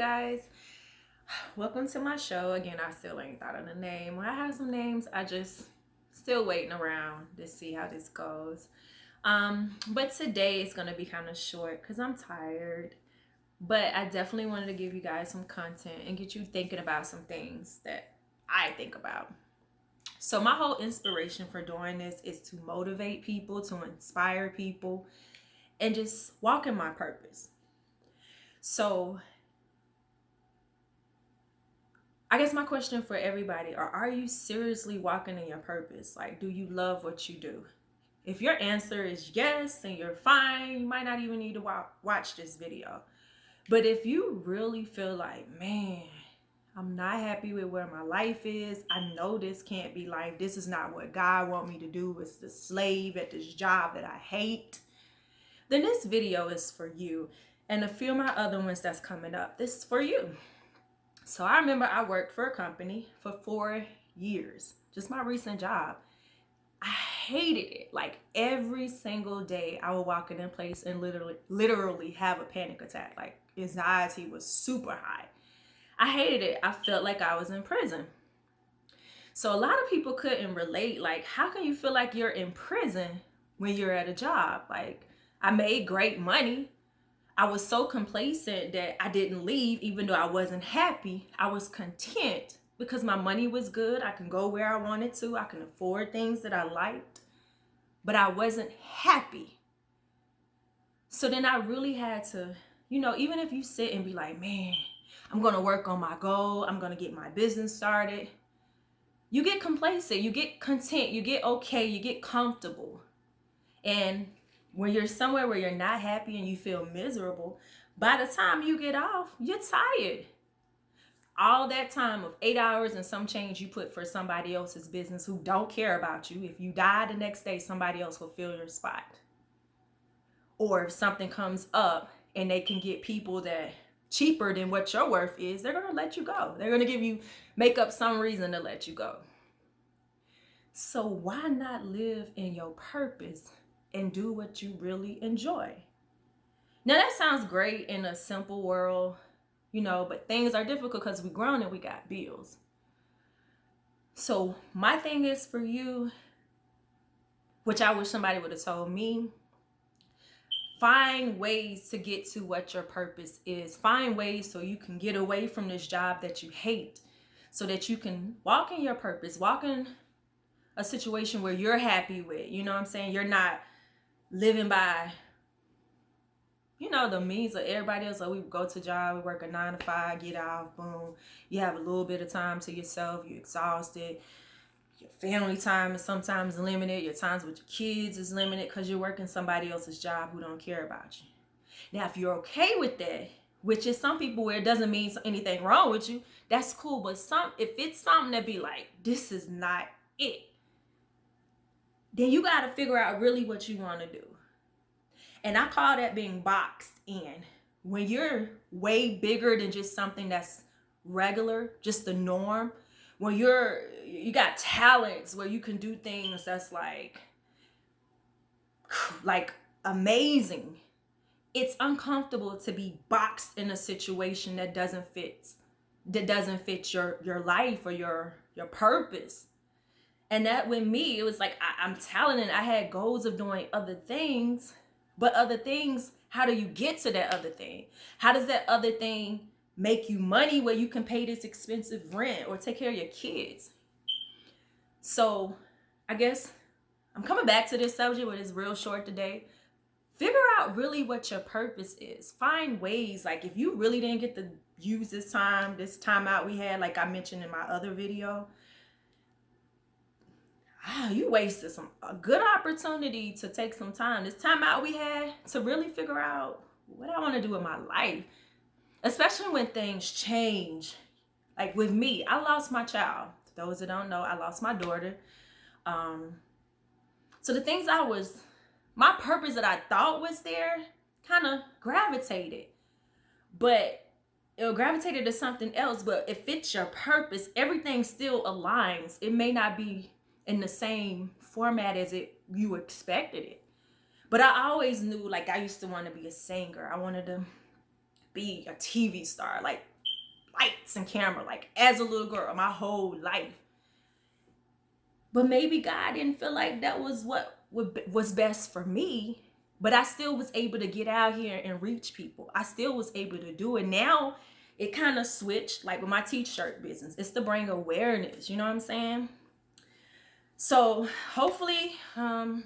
guys, welcome to my show. Again, I still ain't thought of the name. I have some names, I just still waiting around to see how this goes. But today it's gonna be kind of short because I'm tired. But I definitely wanted to give you guys some content and get you thinking about some things that I think about. So my whole inspiration for doing this is to motivate people, to inspire people, and just walk in my purpose. So I guess my question for everybody are you seriously walking in your purpose? Like, do you love what you do? If your answer is yes and you're fine, you might not even need to watch this video. But if you really feel like, man, I'm not happy with where my life is. I know this can't be life. This is not what God want me to do. It's the slave at this job that I hate. Then this video is for you. And a few of my other ones that's coming up, this is for you. So I remember I worked for a company for 4 years, just my recent job. I hated it. Like every single day I would walk in place and literally have a panic attack. Like anxiety was super high. I hated it. I felt like I was in prison. So a lot of people couldn't relate. Like, how can you feel like you're in prison when you're at a job? Like, I made great money. I was so complacent that I didn't leave, even though I wasn't happy. I was content because my money was good. I can go where I wanted to. I can afford things that I liked, but I wasn't happy. So then I really had to, even if you sit and be like, man, I'm going to work on my goal. I'm going to get my business started. You get complacent. You get content. You get okay. You get comfortable. And when you're somewhere where you're not happy and you feel miserable, by the time you get off, you're tired. All that time of 8 hours and some change you put for somebody else's business who don't care about you. If you die the next day, somebody else will fill your spot. Or if something comes up and they can get people that cheaper than what your worth is, they're going to let you go. They're going to make up some reason to let you go. So why not live in your purpose and do what you really enjoy? Now that sounds great in a simple world, but things are difficult because we're grown and we got bills. So my thing is for you, which I wish somebody would have told me, find ways to get to what your purpose is. Find ways so you can get away from this job that you hate so that you can walk in your purpose, walk in a situation where you're happy with, you know what I'm saying? You're not living by, the means of everybody else. So we go to job, we work a 9 to 5, get off, boom. You have a little bit of time to yourself. You're exhausted. Your family time is sometimes limited. Your times with your kids is limited because you're working somebody else's job who don't care about you. Now, if you're okay with that, which is some people where it doesn't mean anything wrong with you, that's cool. But if it's something that be like, this is not it, then you got to figure out really what you want to do. And I call that being boxed in. When you're way bigger than just something that's regular, just the norm, when you got talents where you can do things that's like amazing, it's uncomfortable to be boxed in a situation that doesn't fit your life or your purpose. And that with me, it was like I'm talented. I had goals of doing other things, but other things, how do you get to that other thing? How does that other thing make you money where you can pay this expensive rent or take care of your kids? So I guess I'm coming back to this subject, but it's real short today. Figure out really what your purpose is. Find ways, like if you really didn't get to use this time out we had, like I mentioned in my other video, you wasted a good opportunity to take some time. This time out we had to really figure out what I want to do with my life, especially when things change. Like with me, I lost my child. For those that don't know, I lost my daughter. So the things my purpose that I thought was there kind of gravitated, but it gravitated to something else. But if it's your purpose, everything still aligns. It may not be in the same format as you expected it. But I always knew, like, I used to want to be a singer. I wanted to be a TV star. Like, lights and camera, like as a little girl, my whole life. But maybe God didn't feel like that was what was best for me. But I still was able to get out here and reach people. I still was able to do it. Now it kind of switched, like with my t-shirt business. It's to bring awareness, you know what I'm saying? So hopefully,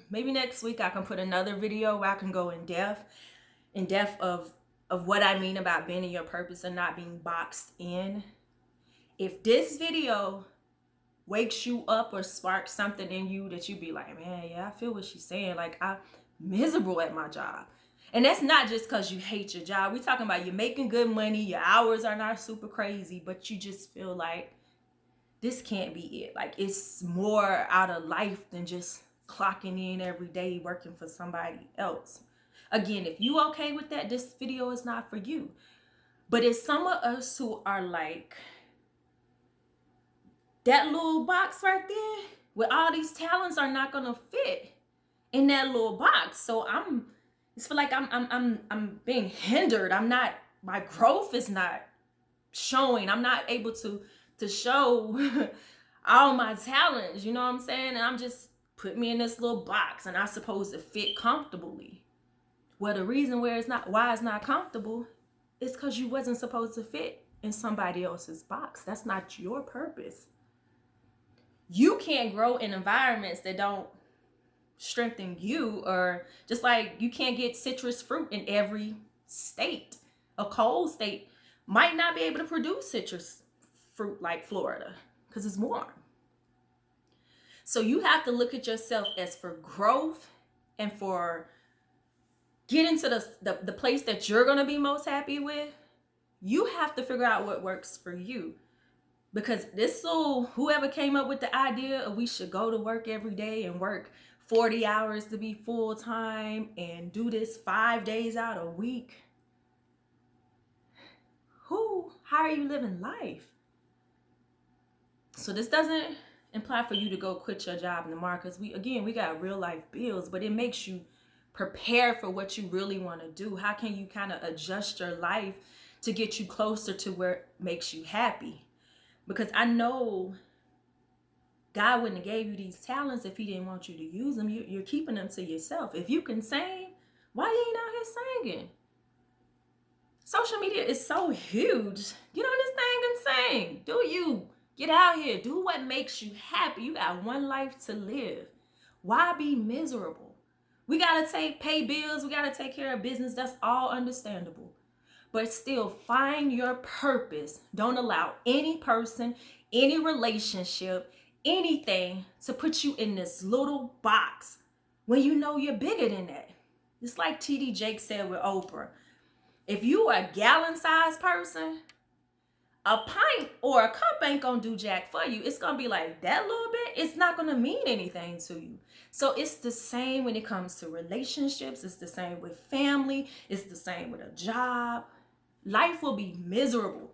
maybe next week I can put another video where I can go in depth of what I mean about being in your purpose and not being boxed in. If this video wakes you up or sparks something in you that you be like, man, yeah, I feel what she's saying. Like, I'm miserable at my job. And that's not just because you hate your job. We're talking about you're making good money, your hours are not super crazy, but you just feel like this can't be it. Like, it's more out of life than just clocking in every day working for somebody else. Again, if you okay with that, this video is not for you. But it's some of us who are like, that little box right there with all these talents are not gonna fit in that little box. So it's feel like I'm being hindered. My growth is not showing. I'm not able to show all my talents, you know what I'm saying? And I'm just put me in this little box and I'm supposed to fit comfortably. Well, the reason why it's not comfortable is because you wasn't supposed to fit in somebody else's box. That's not your purpose. You can't grow in environments that don't strengthen you, or just like you can't get citrus fruit in every state. A cold state might not be able to produce citrus fruit like Florida because it's warm. So you have to look at yourself as for growth and for getting to the place that you're going to be most happy with. You have to figure out what works for you. Because whoever came up with the idea of we should go to work every day and work 40 hours to be full time and do this 5 days out a week. How are you living life? So this doesn't imply for you to go quit your job tomorrow, because we got real life bills, but it makes you prepare for what you really want to do. How can you kind of adjust your life to get you closer to where it makes you happy? Because I know God wouldn't have gave you these talents if he didn't want you to use them. You're keeping them to yourself. If you can sing, why you ain't out here singing? Social media is so huge. Get on this thing and sing. Do you. Get out here. Do what makes you happy. You got one life to live. Why be miserable? We got to pay bills. We got to take care of business. That's all understandable. But still, find your purpose. Don't allow any person, any relationship, anything to put you in this little box when you know you're bigger than that. It's like T.D. Jakes said with Oprah. If you are a gallon-sized person, a pint or a cup ain't gonna do jack for you. It's gonna be like that little bit. It's not gonna mean anything to you. So it's the same when it comes to relationships. It's the same with family. It's the same with a job. Life will be miserable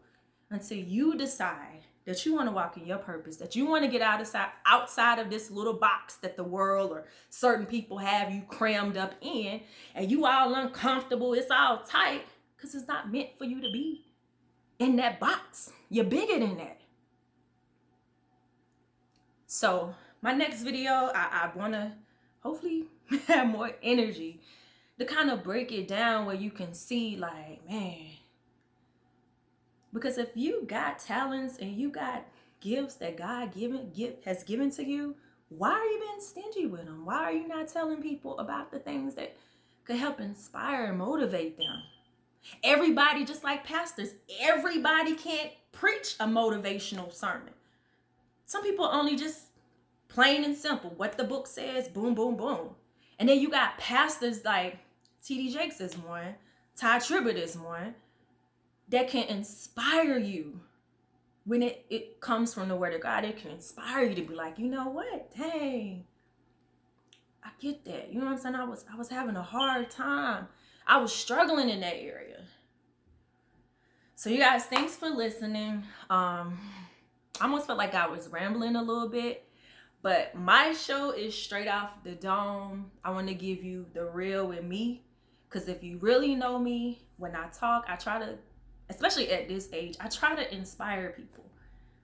until you decide that you want to walk in your purpose, that you want to get outside of this little box that the world or certain people have you crammed up in, and you all uncomfortable. It's all tight because it's not meant for you to be in that box. You're bigger than that. So my next video, I want to hopefully have more energy to kind of break it down where you can see like, man, because if you got talents and you got gifts that God has given to you, why are you being stingy with them? Why are you not telling people about the things that could help inspire and motivate them? Everybody, just like pastors, everybody can't preach a motivational sermon. Some people only just plain and simple, what the book says, boom, boom, boom. And then you got pastors like T.D. Jakes is one, Ty Tribbett is one, that can inspire you. When it comes from the word of God, it can inspire you to be like, you know what? Dang, I get that. You know what I'm saying? I was having a hard time. I was struggling in that area. So you guys, thanks for listening. I almost felt like I was rambling a little bit, but my show is straight off the dome. I want to give you the real with me, because if you really know me, when I talk, I try to especially at this age, I try to inspire people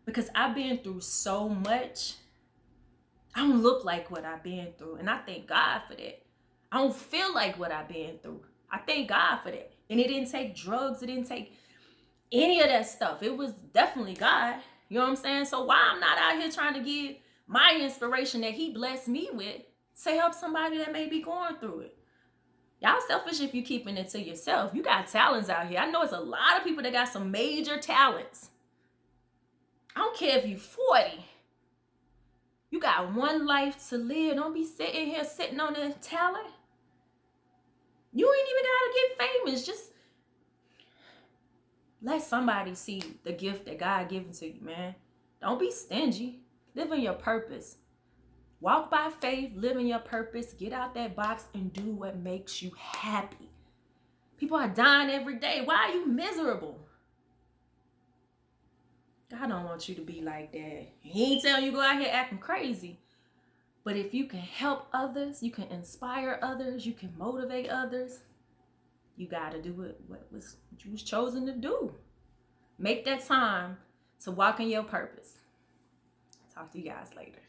because I've been through so much. I don't look like what I've been through, and I thank God for that. I don't feel like what I've been through. I thank God for that. And it didn't take drugs, it didn't take any of that stuff. It was definitely God. You know what I'm saying? So why I'm not out here trying to give my inspiration that he blessed me with to help somebody that may be going through it. Y'all selfish if you keeping it to yourself. You got talents out here. I know it's a lot of people that got some major talents. I don't care if you 40. You got one life to live. Don't be sitting here sitting on that talent. You ain't even gotta get famous. Just let somebody see the gift that God given to you, man. Don't be stingy. Live in your purpose. Walk by faith, live in your purpose, get out that box and do what makes you happy. People are dying every day. Why are you miserable? God don't want you to be like that. He ain't telling you go out here acting crazy. But if you can help others, you can inspire others, you can motivate others, you got to do it what you was chosen to do. Make that time to walk in your purpose. Talk to you guys later.